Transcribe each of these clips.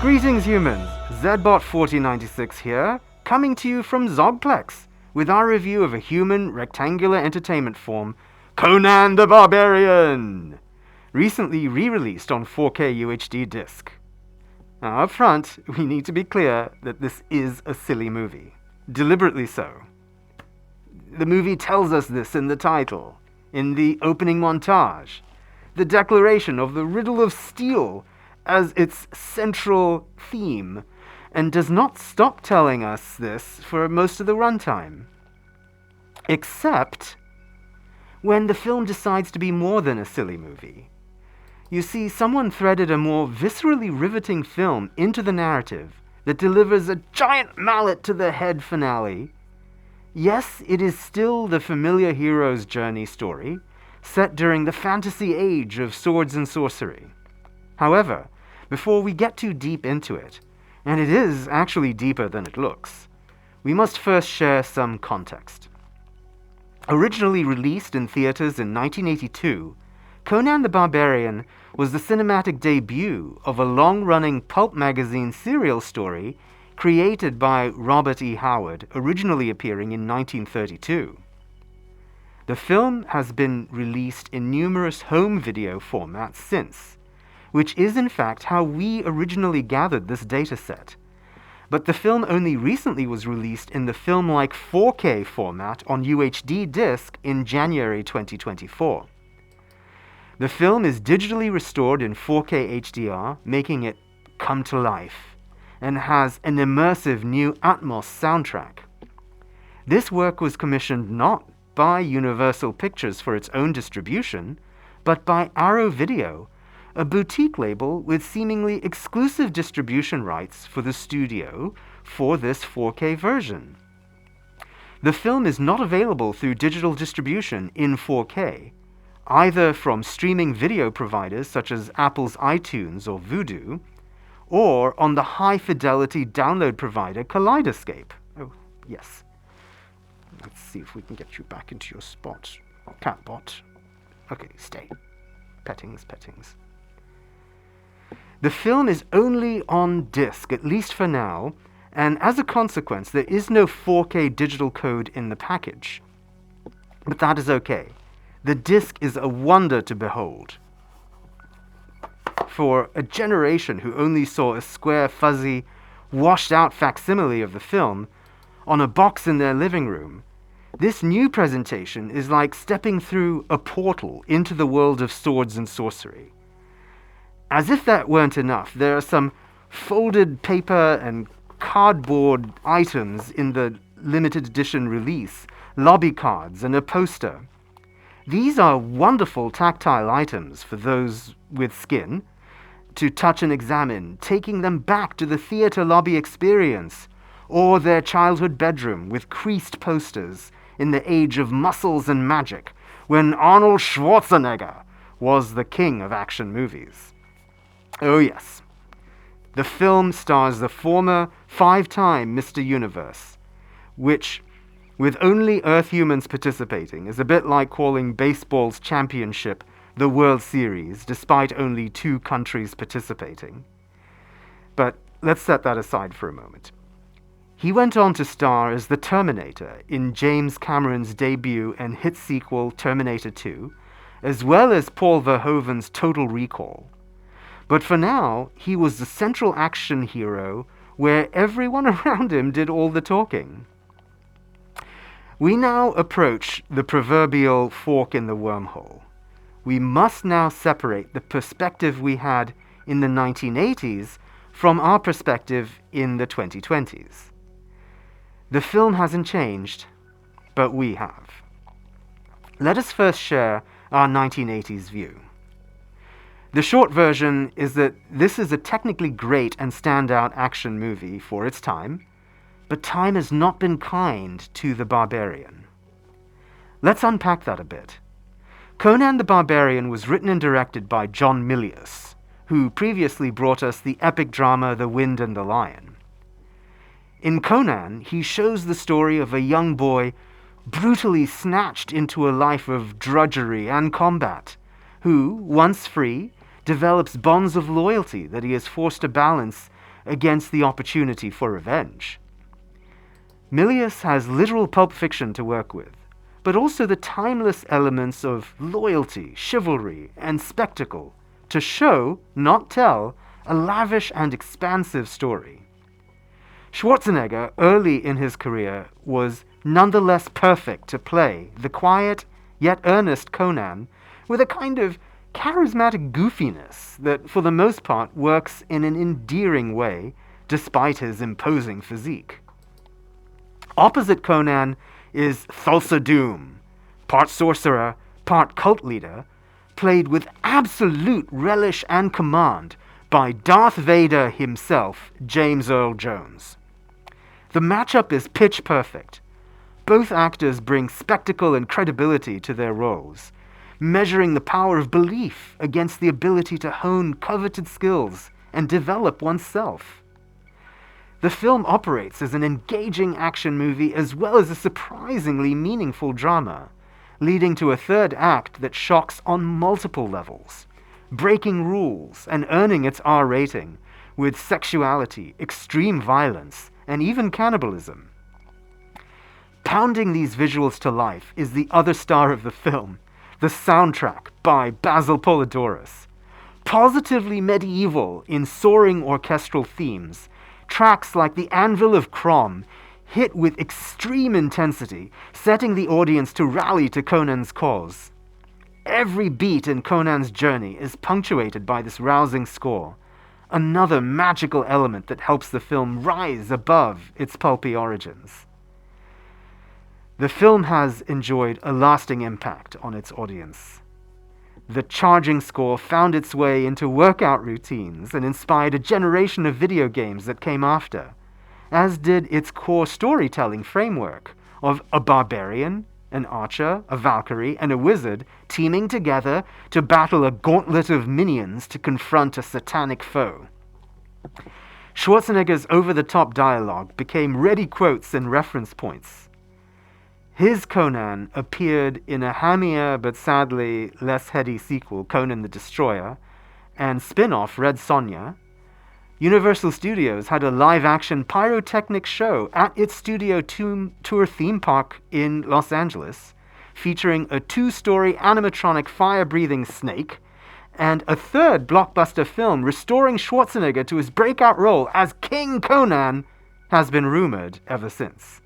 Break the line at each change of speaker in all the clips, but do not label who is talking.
Greetings humans, Zbot4096 here, coming to you from Zogplex, with our review of a human rectangular entertainment form, Conan the Barbarian! Recently re-released on 4K UHD disc. Now up front, we need to be clear that this is a silly movie. Deliberately so. The movie tells us this in the title, in the opening montage, the declaration of the riddle of steel as its central theme, and does not stop telling us this for most of the runtime. Except when the film decides to be more than a silly movie. You see, someone threaded a more viscerally riveting film into the narrative that delivers a giant mallet to the head finale. Yes, it is still the familiar hero's journey story, set during the fantasy age of swords and sorcery. However, before we get too deep into it, and it is actually deeper than it looks, we must first share some context. Originally released in theaters in 1982, Conan the Barbarian was the cinematic debut of a long-running pulp magazine serial story created by Robert E. Howard, originally appearing in 1932. The film has been released in numerous home video formats since, which is in fact how we originally gathered this dataset. But the film only recently was released in the film-like 4K format on UHD disc in January 2024. The film is digitally restored in 4K HDR, making it come to life, and has an immersive new Atmos soundtrack. This work was commissioned not by Universal Pictures for its own distribution, but by Arrow Video, a boutique label with seemingly exclusive distribution rights for the studio for this 4K version. The film is not available through digital distribution in 4K, either from streaming video providers such as Apple's iTunes or Vudu, or on the high-fidelity download provider Kaleidoscape. Oh, yes. Let's see if we can get you back into your spot. Catbot. Okay, stay. Pettings. The film is only on disc, at least for now, and as a consequence, there is no 4K digital code in the package. But that is okay. The disc is a wonder to behold. For a generation who only saw a square, fuzzy, washed-out facsimile of the film on a box in their living room, this new presentation is like stepping through a portal into the world of swords and sorcery. As if that weren't enough, there are some folded paper and cardboard items in the limited edition release, lobby cards and a poster. These are wonderful tactile items for those with skin to touch and examine, taking them back to the theater lobby experience or their childhood bedroom with creased posters in the age of muscles and magic when Arnold Schwarzenegger was the king of action movies. Oh yes, the film stars the former 5-time Mr. Universe, which, with only Earth humans participating, is a bit like calling baseball's championship the World Series, despite only 2 countries participating. But let's set that aside for a moment. He went on to star as the Terminator in James Cameron's debut and hit sequel Terminator 2, as well as Paul Verhoeven's Total Recall. But for now, he was the central action hero where everyone around him did all the talking. We now approach the proverbial fork in the wormhole. We must now separate the perspective we had in the 1980s from our perspective in the 2020s. The film hasn't changed, but we have. Let us first share our 1980s view. The short version is that this is a technically great and standout action movie for its time, but time has not been kind to the Barbarian. Let's unpack that a bit. Conan the Barbarian was written and directed by John Milius, who previously brought us the epic drama The Wind and the Lion. In Conan, he shows the story of a young boy brutally snatched into a life of drudgery and combat, who, once free, develops bonds of loyalty that he is forced to balance against the opportunity for revenge. Milius has literal pulp fiction to work with, but also the timeless elements of loyalty, chivalry, and spectacle to show, not tell, a lavish and expansive story. Schwarzenegger, early in his career, was nonetheless perfect to play the quiet yet earnest Conan with a kind of charismatic goofiness that, for the most part, works in an endearing way despite his imposing physique. Opposite Conan is Thulsa Doom, part sorcerer, part cult leader, played with absolute relish and command by Darth Vader himself, James Earl Jones. The matchup is pitch perfect. Both actors bring spectacle and credibility to their roles, measuring the power of belief against the ability to hone coveted skills and develop oneself. The film operates as an engaging action movie as well as a surprisingly meaningful drama, leading to a third act that shocks on multiple levels, breaking rules and earning its R rating with sexuality, extreme violence, and even cannibalism. Pounding these visuals to life is the other star of the film, the soundtrack by Basil Poledouris. Positively medieval in soaring orchestral themes, tracks like the Anvil of Crom hit with extreme intensity, setting the audience to rally to Conan's cause. Every beat in Conan's journey is punctuated by this rousing score, another magical element that helps the film rise above its pulpy origins. The film has enjoyed a lasting impact on its audience. The charging score found its way into workout routines and inspired a generation of video games that came after, as did its core storytelling framework of a barbarian, an archer, a Valkyrie, and a wizard teaming together to battle a gauntlet of minions to confront a satanic foe. Schwarzenegger's over-the-top dialogue became ready quotes and reference points. His Conan appeared in a hammier but sadly less heady sequel, Conan the Destroyer, and spin-off Red Sonja. Universal Studios had a live-action pyrotechnic show at its studio tour theme park in Los Angeles, featuring a 2-story animatronic fire-breathing snake, and a third blockbuster film restoring Schwarzenegger to his breakout role as King Conan has been rumored ever since.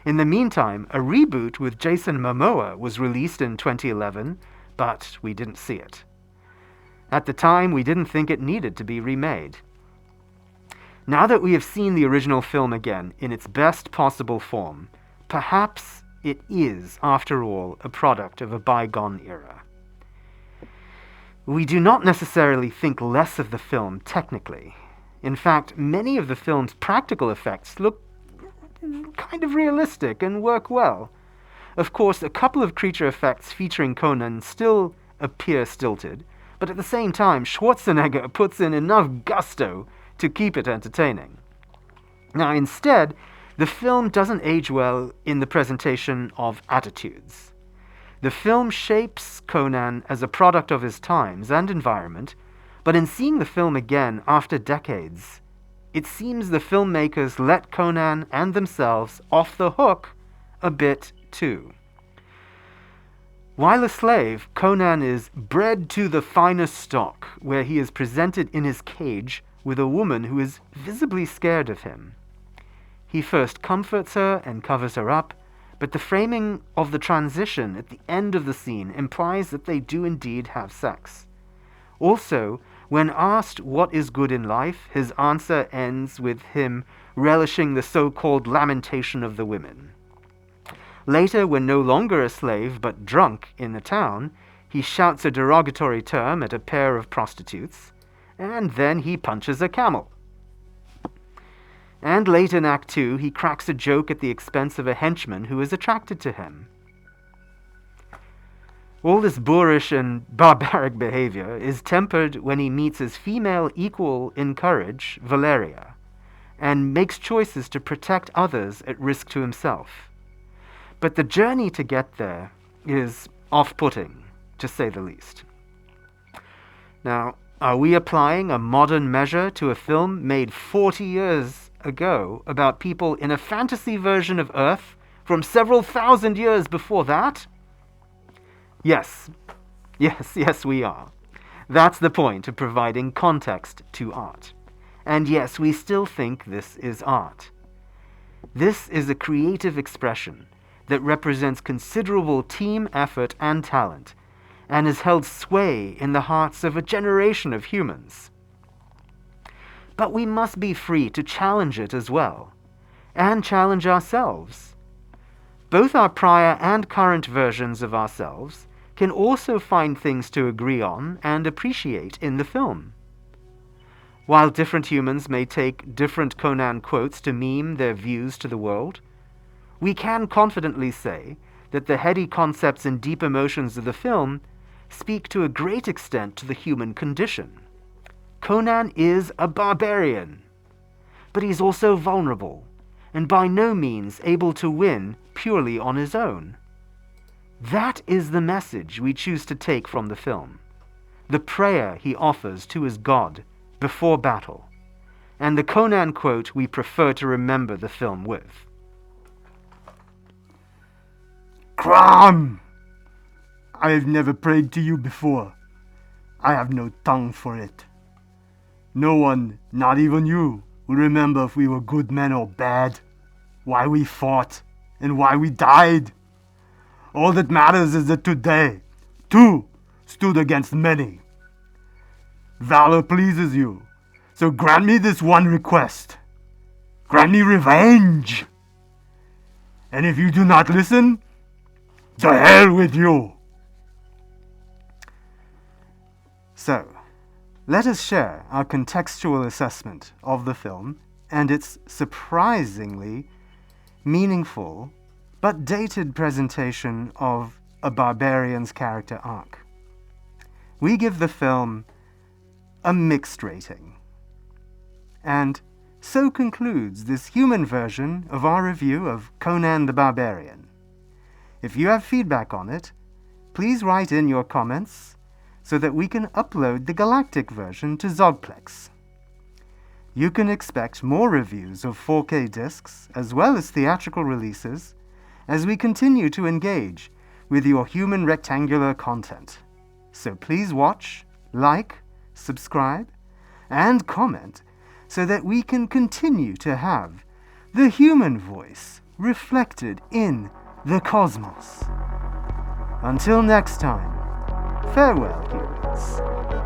In the meantime, a reboot with Jason Momoa was released in 2011, but we didn't see it. At the time, we didn't think it needed to be remade. Now that we have seen the original film again in its best possible form, perhaps it is, after all, a product of a bygone era. We do not necessarily think less of the film technically. In fact, many of the film's practical effects look kind of realistic and work well. Of course, a couple of creature effects featuring Conan still appear stilted, but at the same time, Schwarzenegger puts in enough gusto to keep it entertaining. Now, instead, the film doesn't age well in the presentation of attitudes. The film shapes Conan as a product of his times and environment, but in seeing the film again after decades, it seems the filmmakers let Conan and themselves off the hook a bit too. While a slave, Conan is bred to the finest stock, where he is presented in his cage with a woman who is visibly scared of him. He first comforts her and covers her up, but the framing of the transition at the end of the scene implies that they do indeed have sex. Also, when asked what is good in life, his answer ends with him relishing the so-called lamentation of the women. Later, when no longer a slave but drunk in the town, he shouts a derogatory term at a pair of prostitutes, and then he punches a camel. And late in Act 2, he cracks a joke at the expense of a henchman who is attracted to him. All this boorish and barbaric behavior is tempered when he meets his female equal in courage, Valeria, and makes choices to protect others at risk to himself. But the journey to get there is off-putting, to say the least. Now, Are we applying a modern measure to a film made 40 years ago about people in a fantasy version of Earth from several thousand years before that? Yes. Yes, we are. That's the point of providing context to art. And yes, we still think this is art. This is a creative expression that represents considerable team effort and talent, and has held sway in the hearts of a generation of humans. But we must be free to challenge it as well, and challenge ourselves. Both our prior and current versions of ourselves can also find things to agree on and appreciate in the film. While different humans may take different Conan quotes to meme their views to the world, we can confidently say that the heady concepts and deep emotions of the film speak to a great extent to the human condition. Conan is a barbarian, but he's also vulnerable, and by no means able to win purely on his own. That is the message we choose to take from the film, the prayer he offers to his god before battle, and the Conan quote we prefer to remember the film with.
Cram! I have never prayed to you before. I have no tongue for it. No one, not even you, will remember if we were good men or bad, why we fought, and why we died. All that matters is that today, two stood against many. Valor pleases you, so grant me this one request. Grant me revenge. And if you do not listen, to hell with you.
So, let us share our contextual assessment of the film and its surprisingly meaningful but dated presentation of a barbarian's character arc. We give the film a mixed rating. And so concludes this human version of our review of Conan the Barbarian. If you have feedback on it, please write in your comments so that we can upload the galactic version to Zogplex. You can expect more reviews of 4K discs as well as theatrical releases as we continue to engage with your human rectangular content. So please watch, like, subscribe, and comment so that we can continue to have the human voice reflected in the cosmos. Until next time, farewell, humans.